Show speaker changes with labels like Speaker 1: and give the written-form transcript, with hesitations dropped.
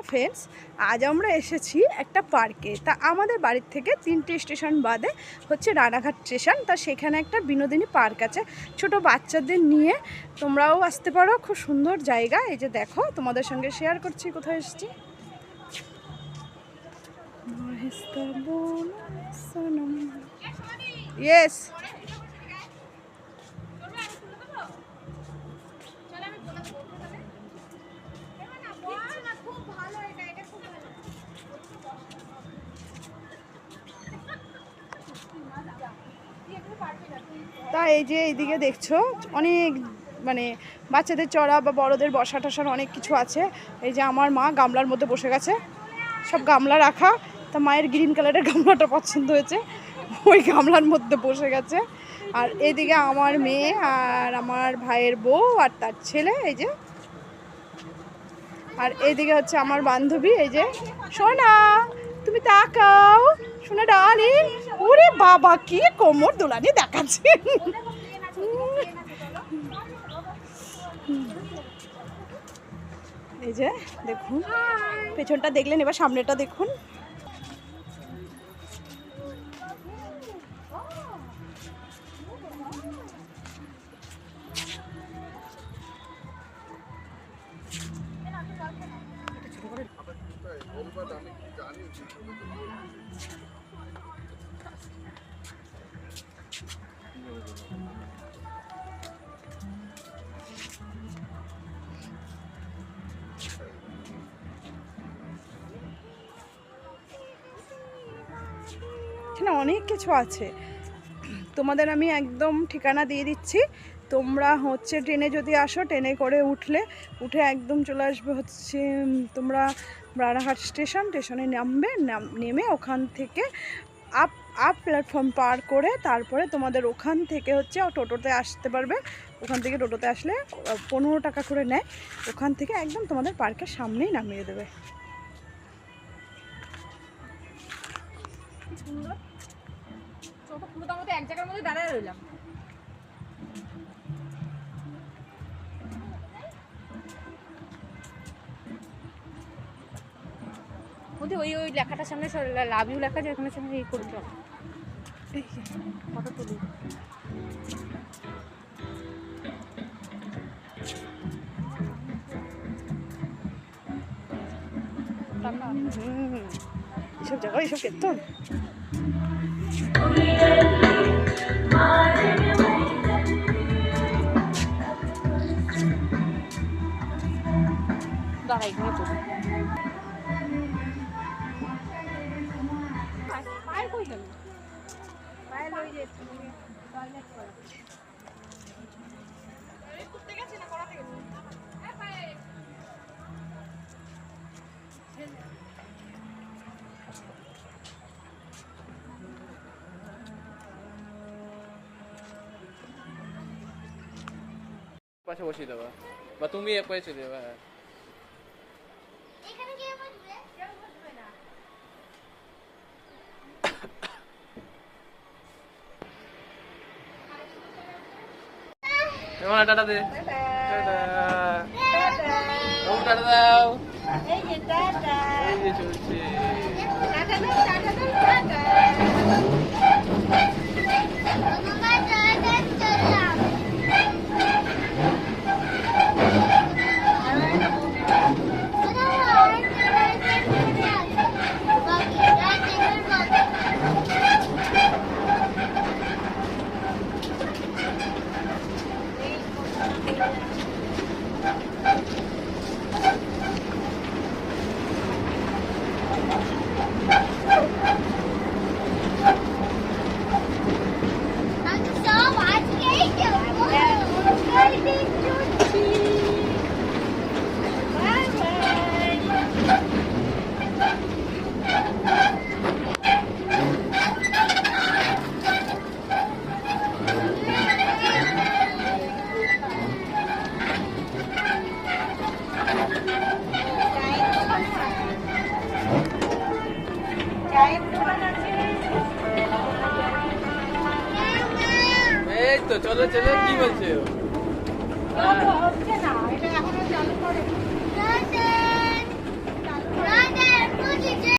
Speaker 1: Friends, আজ আমরা এসেছি একটা পার্কে। তা আমাদের বাড়ির থেকে 3টে স্টেশন বাদে হচ্ছে রানাঘাট স্টেশন। তা সেখানে একটা বিনোদিনী পার্ক আছে, ছোট বাচ্চাদের নিয়ে তোমরাও আসতে পারো। খুব সুন্দর জায়গা। এই যে দেখো, তোমাদের সঙ্গে শেয়ার করছি কোথায় এসেছি। ইয়েস, তা এই যে এইদিকে দেখছো অনেক মানে বাচ্চাদের চড়া বা বড়দের বসা টসার অনেক কিছু আছে। এই যে আমার মা গামলার মধ্যে বসে গেছে, সব গামলা রাখা। তা মায়ের গ্রিন কালারের গামলাটা পছন্দ হয়েছে, ওই গামলার মধ্যে বসে গেছে। আর এইদিকে আমার মেয়ে আর আমার ভাইয়ের বউ আর তার ছেলে, এই যে। আর এইদিকে হচ্ছে আমার বান্ধবী, এই যে সোনা, তুমি তাকাও সোনা ডার্লিং। ওরে বাবা, কি কোমর দোলানি দেখাচ্ছে। এই যে দেখুন, পেছনটা দেখলেন, এবার সামনেটা দেখুন। এখানে অনেক কিছু আছে, তোমাদের আমি একদম ঠিকানা দিয়ে দিচ্ছি। তোমরা হচ্ছে ট্রেনে যদি আসো, ট্রেনে করে উঠে একদম চলে আসবে হচ্ছে তোমরা রানাঘাট স্টেশনে নামবে। নেমে ওখান থেকে আপ প্ল্যাটফর্ম পার করে তারপরে তোমাদের ওখান থেকে হচ্ছে টোটোতে আসতে পারবে। ওখান থেকে টোটোতে আসলে 15 টাকা করে নেয়। ওখান থেকে একদম তোমাদের পার্কের সামনেই নামিয়ে দেবে।
Speaker 2: মোটামুটি এক জায়গার মধ্যে দাঁড়ায় রইলাম। ওই ওই লেখাটার সামনে লাভ ইউ লেখা, যে ওখানে সামনে এই করে চল ফটো তুলি।
Speaker 1: এসব জায়গায় এসব কীর্তন।
Speaker 2: দাঁড়াই এখানে চলি। পায়ে কই গেল? পায়ে লই যে টয়লেট করা। এই করতে গেছে না করাতে গেছে? হ্যাঁ পায়ে।
Speaker 3: পাশে বসিয়ে দেবা, বা তুমি এক পাশে চলে যাবে।
Speaker 4: এখানে কে বসবে? কেউ বসবে না।
Speaker 3: এমন টাটা দে, টাটা ও টাটা দাও।
Speaker 4: এই যে টাটা।
Speaker 3: এই যে চলছে।
Speaker 4: টাটা দাও, টাটা দাও, টাটা। মামা টাটা চললাম।
Speaker 3: এই তো চলো চলো, কি বলছো?